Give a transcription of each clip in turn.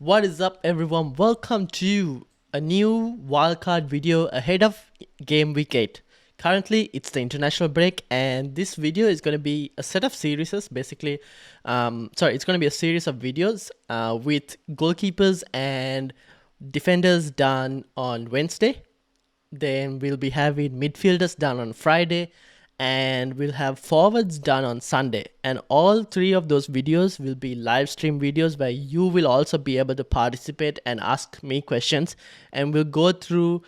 What is up, everyone? Welcome to a new wildcard video ahead of game week 8. Currently, it's the international break, and this video is going to be a set of series. Basically, it's going to be a series of videos with goalkeepers and defenders done on Wednesday. Then we'll be having midfielders done on Friday, and we'll have forwards done on Sunday. And all three of those videos will be live stream videos where you will also be able to participate and ask me questions. And we'll go through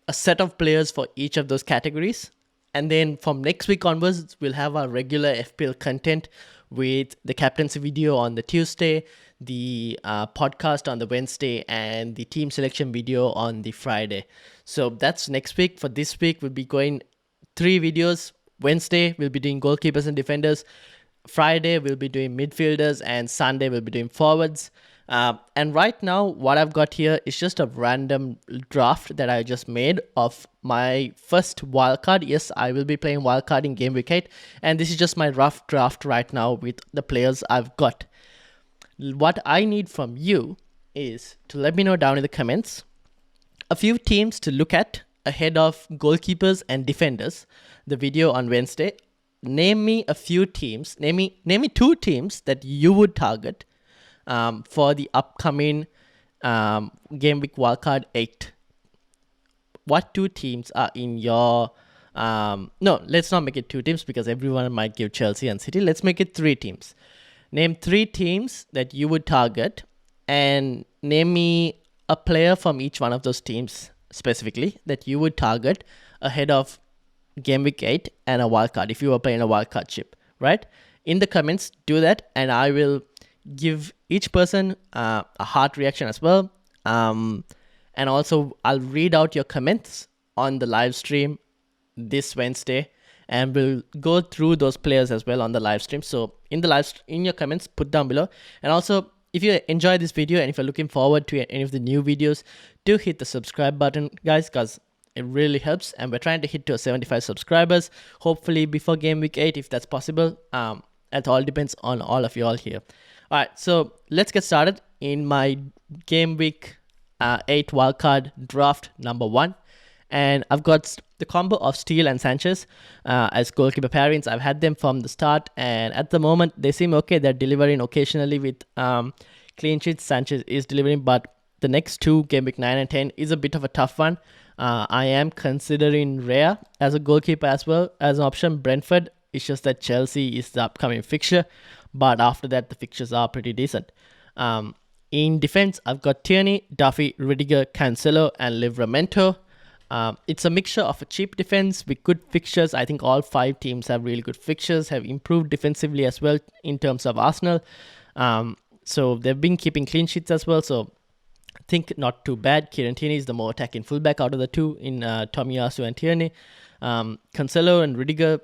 a set of players for each of those categories. And then from next week onwards, we'll have our regular FPL content with the captaincy video on the Tuesday, the podcast on the Wednesday, and the team selection video on the Friday. So that's next week. For this week, we'll be going 3 videos. Wednesday, we'll be doing goalkeepers and defenders. Friday, we'll be doing midfielders. And Sunday, we'll be doing forwards. And right now, what I've got here is just a random draft that I just made of my first wildcard. Yes, I will be playing wildcard in Game Week 8. And this is just my rough draft right now with the players I've got. What I need from you is to let me know down in the comments a few teams to look at ahead of goalkeepers and defenders, the video on Wednesday. Name me a few teams. Name me 2 teams that you would target for the upcoming Game Week Wildcard 8. What 2 teams are in your... no, let's not make it 2 teams because everyone might give Chelsea and City. Let's make it 3 teams. Name 3 teams that you would target and name me a player from each one of those teams specifically that you would target ahead of Game Week 8 and a wildcard if you were playing a wildcard chip, right? In the comments, do that, and I will give each person a heart reaction as well. And also, I'll read out your comments on the live stream this Wednesday, and we'll go through those players as well on the live stream. So in your comments, put down below. And also, if you enjoy this video and if you're looking forward to any of the new videos, do hit the subscribe button, guys, because it really helps. And we're trying to hit to 75 subscribers, hopefully before Game Week 8, if that's possible. It all depends on all of you all here. All right, so let's get started in my Game Week 8 wildcard draft number 1. And I've got the combo of Steele and Sanchez as goalkeeper pairings. I've had them from the start, and at the moment, they seem okay. They're delivering occasionally with clean sheets. Sanchez is delivering, but the next 2, Game Week 9 and 10, is a bit of a tough one. I am considering Rhea as a goalkeeper as well as an option. Brentford, it's just that Chelsea is the upcoming fixture, but after that, the fixtures are pretty decent. In defense, I've got Tierney, Duffy, Rudiger, Cancelo, and Livramento. It's a mixture of a cheap defense with good fixtures. I think all 5 teams have really good fixtures, have improved defensively as well in terms of Arsenal. So they've been keeping clean sheets as well. So I think not too bad. Kieran Tierney is the more attacking fullback out of the 2 in Tomiyasu and Tierney. Cancelo and Rudiger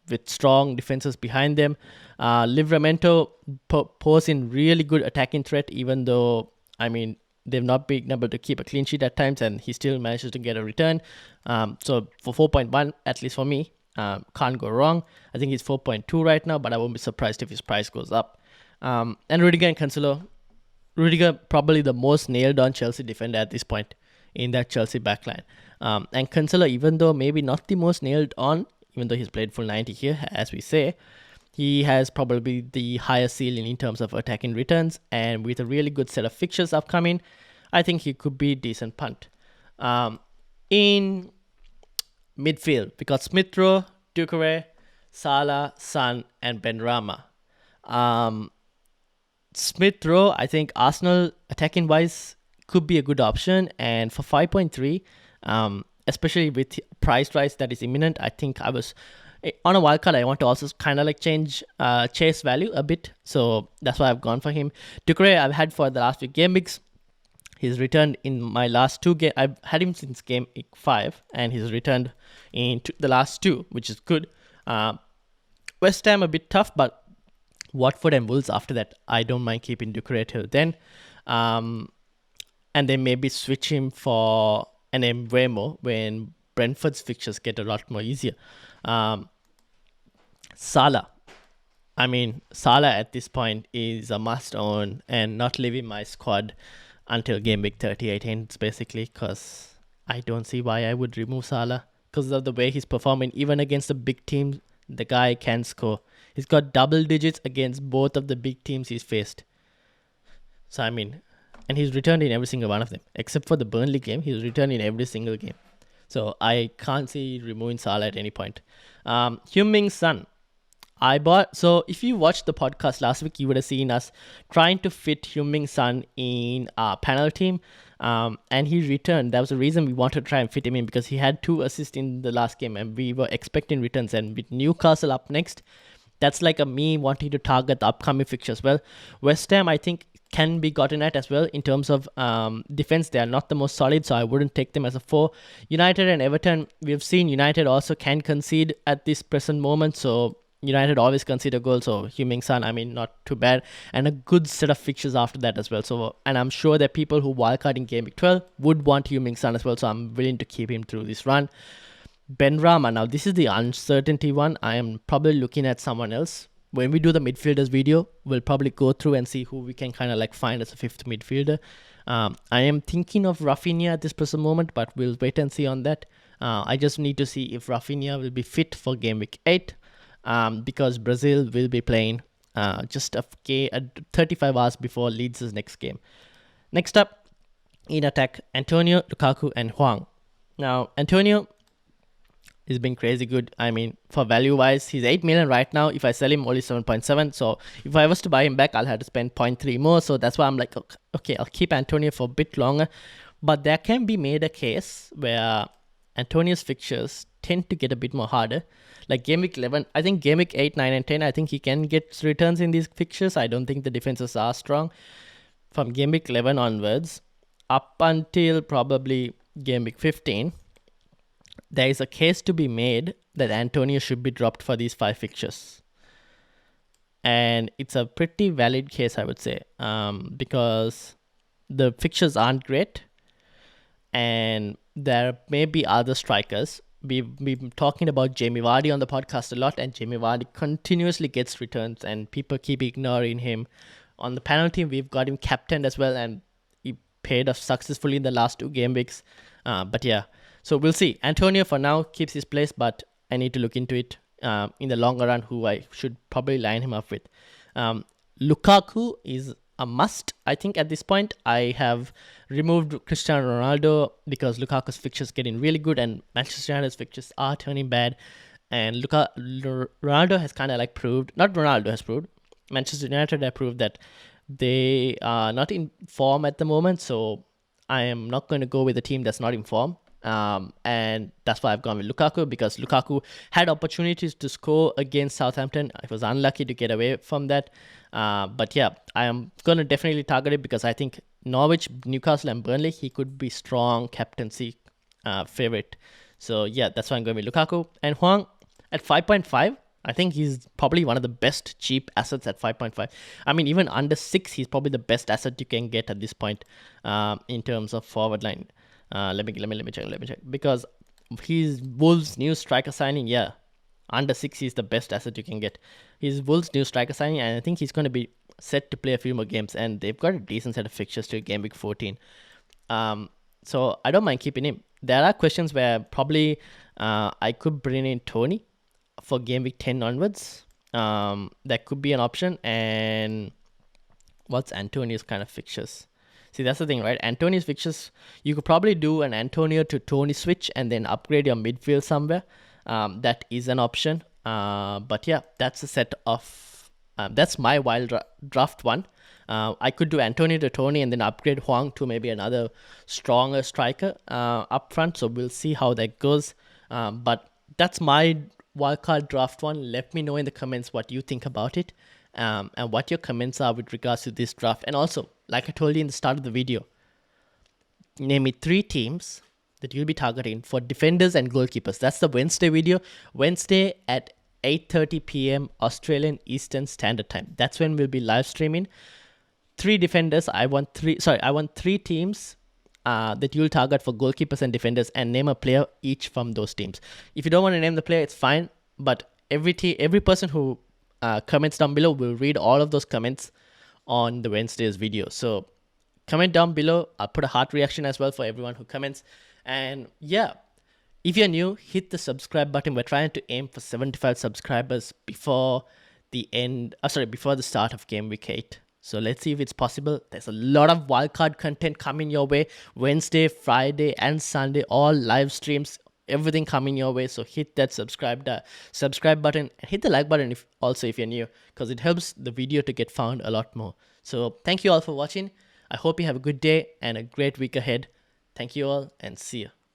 with strong defenses behind them. Livramento pose in really good attacking threat, even though, they've not been able to keep a clean sheet at times, and he still manages to get a return. So for 4.1, at least for me, can't go wrong. I think he's 4.2 right now, but I won't be surprised if his price goes up. And Rudiger and Cancelo. Rudiger, probably the most nailed-on Chelsea defender at this point in that Chelsea backline. And Cancelo, even though maybe not the most nailed-on, even though he's played full 90 here, as we say, he has probably the highest ceiling in terms of attacking returns, and with a really good set of fixtures upcoming, I think he could be a decent punt. In midfield, we got Smith Rowe, Doucouré, Salah, Son, and Benrahma. Smith Rowe, I think Arsenal attacking wise could be a good option, and for 5.3, especially with price rise that is imminent, I think I was on a wildcard. I want to also kind of like change chase value a bit, so that's why I've gone for him. Doucouré I've had for the last few game weeks. He's returned in my last 2 games. I've had him since game 5, and he's returned in the last 2, which is good. West Ham a bit tough, but Watford and Wolves after that, I don't mind keeping Doucouré till then. And then maybe switch him for an Mbeumo when Brentford's fixtures get a lot more easier. Salah. I mean, Salah at this point is a must own and not leaving my squad until game week 38 ends, basically, because I don't see why I would remove Salah because of the way he's performing. Even against the big teams, the guy can score. He's got double digits against both of the big teams he's faced. So, I mean, and he's returned in every single one of them. Except for the Burnley game, he's returned in every single game. So, I can't see removing Salah at any point. Heung-min Son. So if you watched the podcast last week, you would have seen us trying to fit Heung-min Son in our panel team. And he returned. That was the reason we wanted to try and fit him in, because he had 2 assists in the last game and we were expecting returns. And with Newcastle up next, that's like a me wanting to target the upcoming fixtures. Well, West Ham, I think, can be gotten at as well in terms of defense. They are not the most solid, so I wouldn't take them as a 4. United and Everton, we've seen United also can concede at this present moment. So United always concede a goal, so Heung-min Son, I mean, not too bad. And a good set of fixtures after that as well. So, and I'm sure that people who wildcard in Game Week 12 would want Heung-min Son as well, so I'm willing to keep him through this run. Ben Rama, now this is the uncertainty one. I am probably looking at someone else. When we do the midfielders video, we'll probably go through and see who we can kind of like find as a 5th midfielder. I am thinking of Rafinha at this present moment, but we'll wait and see on that. I just need to see if Rafinha will be fit for Game Week 8. Because Brazil will be playing just 35 hours before Leeds' next game. Next up, in attack, Antonio, Lukaku, and Hwang. Now, Antonio is being crazy good. I mean, for value-wise, he's 8 million right now. If I sell him, only 7.7. So if I was to buy him back, I'll have to spend 0.3 more. So that's why I'm like, okay, I'll keep Antonio for a bit longer. But there can be made a case where Antonio's fixtures tend to get a bit more harder. Like Game Week 11, I think Game Week 8, 9, and 10, I think he can get returns in these fixtures. I don't think the defenses are strong. From Game Week 11 onwards, up until probably Game Week 15, there is a case to be made that Antonio should be dropped for these 5 fixtures. And it's a pretty valid case, I would say, because the fixtures aren't great. And there may be other strikers. We've been talking about Jamie Vardy on the podcast a lot, and Jamie Vardy continuously gets returns, and people keep ignoring him. On the panel team, we've got him captained as well, and he paid off successfully in the last 2 game weeks. But yeah, so we'll see. Antonio for now keeps his place, but I need to look into it in the longer run, who I should probably line him up with. Lukaku is a must, I think, at this point. I have removed Cristiano Ronaldo because Lukaku's fixtures getting really good and Manchester United's fixtures are turning bad. And Ronaldo has kind of like proved, not Ronaldo has proved, Manchester United have proved that they are not in form at the moment. So I am not going to go with a team that's not in form. And that's why I've gone with Lukaku, because Lukaku had opportunities to score against Southampton. I was unlucky to get away from that. But yeah, I am going to definitely target it because I think Norwich, Newcastle, and Burnley, he could be strong captaincy favorite. So yeah, that's why I'm going with Lukaku. And Hwang at 5.5, I think he's probably one of the best cheap assets at 5.5. I mean, even under 6, he's probably the best asset you can get at this point in terms of forward line. Let me check. Because he's Wolves' new striker signing. Yeah, under 6 he's the best asset you can get. He's Wolves' new striker signing, and I think he's going to be set to play a few more games. And they've got a decent set of fixtures to Game Week 14. So I don't mind keeping him. There are questions where probably I could bring in Tony for Game Week 10 onwards. That could be an option. And what's Antonio's kind of fixtures? See, that's the thing, right? Antonio's fixtures, you could probably do an Antonio to Tony switch and then upgrade your midfield somewhere. That is an option. But yeah, that's a set of... that's my wild draft one. I could do Antonio to Tony and then upgrade Hwang to maybe another stronger striker up front. So we'll see how that goes. But that's my wildcard draft one. Let me know in the comments what you think about it. And what your comments are with regards to this draft. And also, like I told you in the start of the video, name me 3 teams that you'll be targeting for defenders and goalkeepers. That's the Wednesday video. Wednesday at 8:30 p.m. Australian Eastern Standard Time. That's when we'll be live streaming. 3 defenders. I want 3 teams that you'll target for goalkeepers and defenders, and name a player each from those teams. If you don't want to name the player, it's fine. But every person who comments down below. We'll read all of those comments on the Wednesday's video. So comment down below. I'll put a heart reaction as well for everyone who comments. And yeah, if you're new, hit the subscribe button. We're trying to aim for 75 subscribers before before the start of Game Week 8. So let's see if it's possible. There's a lot of wildcard content coming your way. Wednesday, Friday, and Sunday, all live streams, everything coming your way. So hit that subscribe button and hit the like button if you're new, because it helps the video to get found a lot more. So thank you all for watching. I hope you have a good day and a great week ahead. Thank you all and see you.